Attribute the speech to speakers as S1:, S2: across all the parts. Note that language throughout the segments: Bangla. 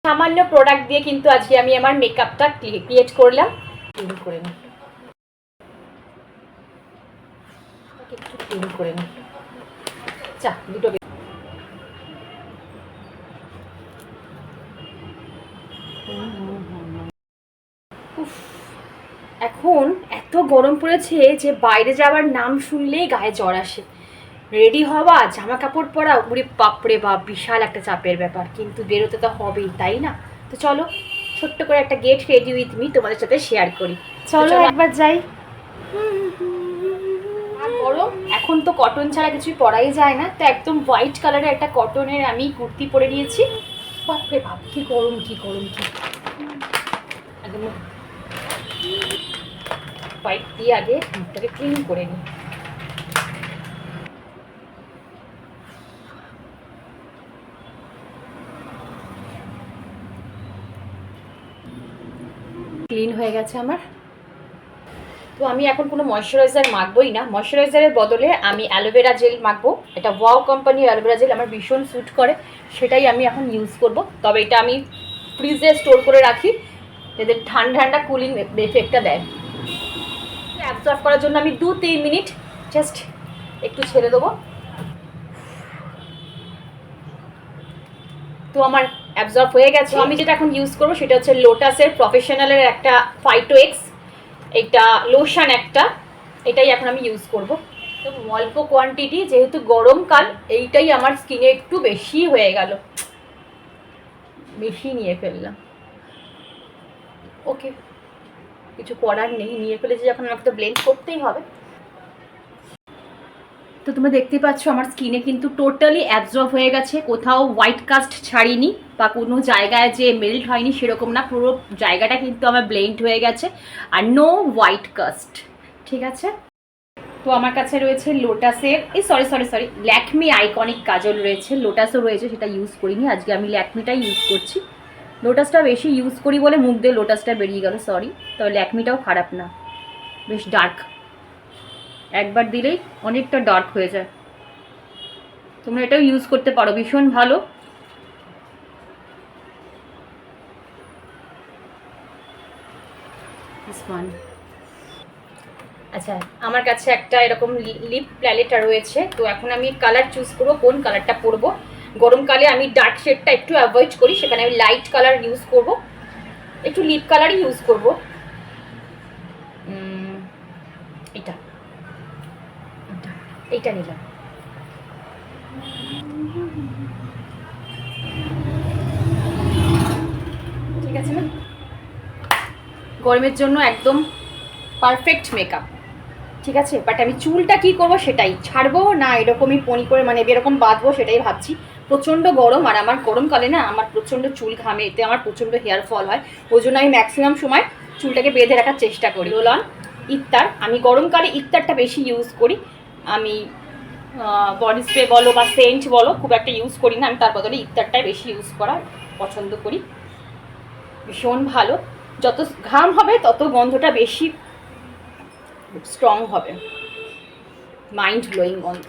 S1: সামান্য প্রোডাক্ট দিয়ে কিন্তু আজকে আমি আমার মেকআপটা ক্রিয়েট করলাম। ক্লিন করে নিই, একটু ক্লিন করে নিই। চা দুটো এখন এত গরম পড়েছে যে বাইরে যাওয়ার নাম শুনলেই গায়ে জ্বর আসে। রেডি হওয়া, জামা কাপড় পরা, উড়ে বাপরে বাপ বিশাল একটা চাপের ব্যাপার, কিন্তু বেরোতে তো হবেই, তাই না? তো চলো ছোট্ট করে একটা গেট রেডি উইথ মি তোমাদের সাথে শেয়ার করি। চলো একবার যাই। গরম, এখন তো কটন ছাড়া কিছুই পরাই যায় না, তো একদম হোয়াইট কালারের একটা কটনের আমি কুর্তি পরে নিয়েছি। বাপরে বাপ কি গরম, কি গরম, কি একদম হোয়াইট দিয়ে আগে মুখটাকে ক্লিন করে নিই। ক্লিন হয়ে গেছে আমার। তো আমি এখন কোনো ময়শ্চারাইজার মাখবই না, ময়শ্চারাইজারের বদলে আমি অ্যালোভেরা জেল মাখবো। এটা ওয়াও কোম্পানির অ্যালোভেরা জেল আমার ভীষণ স্যুট করে, সেটাই আমি এখন ইউজ করব। তবে এটা আমি ফ্রিজে স্টোর করে রাখি, এদের ঠান্ডা ঠান্ডা কুলিং এফেক্টটা দেয়। অ্যাবজর্ব করার জন্য আমি 2-3 মিনিট জাস্ট একটু ছেড়ে দেবো। তো আমার অ্যাবজর্ব হয়ে গেছে। আমি যেটা এখন ইউজ করবো সেটা হচ্ছে লোটাসের প্রফেশনালের একটা ফাইটোএক্স, এটা লোশন একটা, এটাই এখন আমি ইউজ করব। তো অল্প কোয়ান্টিটি, যেহেতু গরমকাল, এইটাই আমার স্কিনে একটু বেশি হয়ে গেল, বেশি নিয়ে ফেললাম। ওকে, কিছু করার নেই, নিয়ে ফেলেছি যখন আমাকে তো ব্লেন্ড করতেই হবে। তো তোমরা দেখতেই পাচ্ছ আমার স্কিনে কিন্তু টোটালি অ্যাবজর্ব হয়ে গেছে, কোথাও হোয়াইট কাস্ট ছাড়িনি বা কোনো জায়গায় যে মেল্ট হয়নি সেরকম না, পুরো জায়গাটা কিন্তু আমার ব্লেন্ড হয়ে গেছে আর নো হোয়াইট কাস্ট। ঠিক আছে, তো আমার কাছে রয়েছে লোটাসের সরি ল্যাকমি আইকনিক কাজল রয়েছে, লোটাসও রয়েছে, সেটা ইউজ করিনি, আজকে আমি ল্যাকমিটাই ইউজ করছি। লোটাসটা বেশি ইউজ করি বলে মুখ দিয়ে লোটাসটা বেরিয়ে গেল, সরি। তবে ল্যাকমিটাও খারাপ না, বেশ ডার্ক, একবার দিলেই অনেকটা ডার্ক হয়ে যায়। তোমরা এটাও ইউজ করতে পারো, ভীষণ ভালো। আচ্ছা, আমার কাছে একটা এরকম লিপ প্যালেট রয়েছে, তো এখন আমি কালার চুজ করবো কোন কালারটা পরবো। গরমকালে আমি ডার্ক শেডটা একটু অ্যাভয়েড করি, সেখানে আমি লাইট কালার ইউজ করব, একটু লিপ কালারই ইউজ করব। এটা এইটা নিলাম। ঠিক আছে না, গরমের জন্য একদম পারফেক্ট মেকআপ। ঠিক আছে, বাট আমি চুলটা কি করব সেটাই, ছাড়বো না এরকমই পনি করে মানে এরকম বাঁধবো সেটাই ভাবছি। প্রচণ্ড গরম, আর আমার গরমকালে না আমার প্রচণ্ড চুল ঘামে, এতে আমার প্রচণ্ড হেয়ার ফল হয়, ওই জন্য আমি ম্যাক্সিমাম সময় চুলটাকে বেঁধে রাখার চেষ্টা করি। রোলন ইত্তার, আমি গরমকালে ইত্তারটা বেশি ইউজ করি। আমি বডি স্প্রে বলো বা সেন্ট বলো খুব একটা ইউজ করি না, আমি তার বদলে ইত্তারটাই বেশি ইউজ করা পছন্দ করি, ভীষণ ভালো। যত ঘাম হবে তত গন্ধটা বেশি স্ট্রং হবে, মাইন্ড ব্লোয়িং গন্ধ।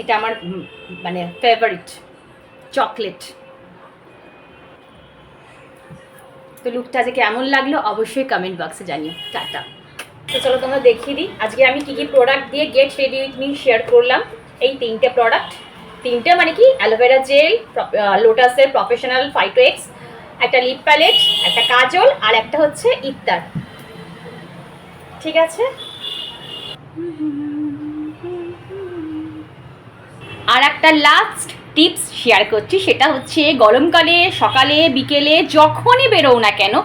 S1: এটা আমার মানে ফেভারিট চকলেট। তো লুকটা আজকে কেমন লাগলো অবশ্যই কমেন্ট বক্সে জানিও। টাটা। তো চলো তোমরা দেখিয়ে দিই আজকে আমি কী কী প্রোডাক্ট দিয়ে get ready with me share করলাম। এই 3টে প্রোডাক্ট, 3টে মানে কি, অ্যালোভেরা জেল, লোটাসের প্রফেশনাল ফাইটোএক্স, একটা লিপ প্যালেট, একটা কাজল, আর একটা হচ্ছে ইত্তার। ঠিক আছে, আর একটা লাস্ট টিপস শেয়ার করছি, সেটা হচ্ছে গরমকালে সকালে বিকেলে যখনই বেরোও না কেন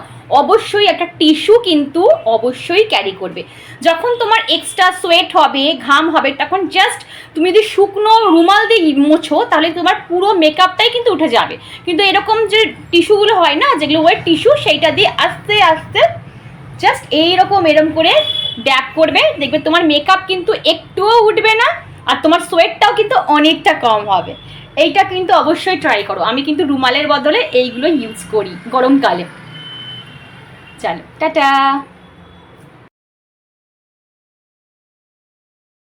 S1: অবশ্যই একটা টিস্যু কিন্তু অবশ্যই ক্যারি করবে। যখন তোমার এক্সট্রা সোয়েট হবে, ঘাম হবে, তখন জাস্ট তুমি যদি শুকনো রুমাল দিয়ে মোছো তাহলে তোমার পুরো মেকআপটাই কিন্তু উঠে যাবে। কিন্তু এরকম যে টিস্যুগুলো হয় না, যেগুলো ওয়েট টিস্যু, সেইটা দিয়ে আস্তে আস্তে জাস্ট এরকম করে ড্যাপ করবে, দেখবে তোমার মেকআপ কিন্তু একটুও উঠবে না, আর তোমার সোয়েটটাও কিন্তু অনেকটা কম হবে। এইটা কিন্তু অবশ্যই ট্রাই করো। আমি কিন্তু রুমালের বদলে এইগুলো ইউজ করি গরমকালে। চলো টাটা।